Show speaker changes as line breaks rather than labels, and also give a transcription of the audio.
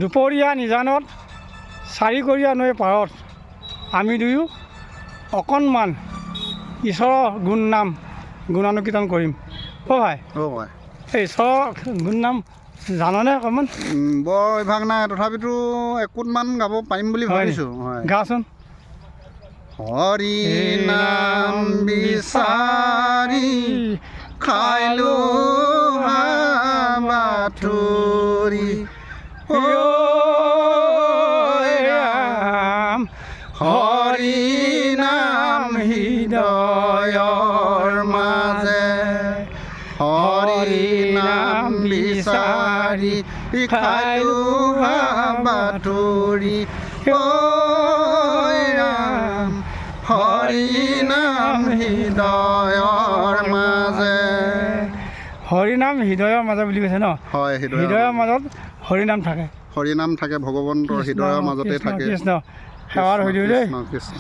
দুপৰীয়া নিজানত চাৰিকৰীয়া নৈ পাৰত আমি দুয়ো অকণমান ঈশ্বৰৰ গুণানুকীৰ্তন কৰিম। ভাই এই ঈশ্বৰৰ গুণনাম জাননে অকণমান?
বৰ অভ্যাস নাই, তথাপিতো একোটমান গাব পাৰিম বুলি ভাবিছোঁ।
গাচোন।
হৰি নাম বিচাৰি খাইলো বাথুৰি,
ৰাম
হৰি নাম হৃদয়ৰ মাজে, হৰি নাম বিচাৰি খাইলো বাথুৰি, ৰাম হৰি নাম হৃদয়ৰ মাজে।
হৰিনাম হৃদয়ৰ মাজে বুলি কৈছে ন?
হয়,
হৃদয়ৰ মাজত হৰিনাম থাকে।
হৰিনাম থাকে, ভগৱন্তৰ হৃদয়ৰ মাজতে থাকে।
কৃষ্ণ সেৱাৰ হৃদয় দেই।
কৃষ্ণ।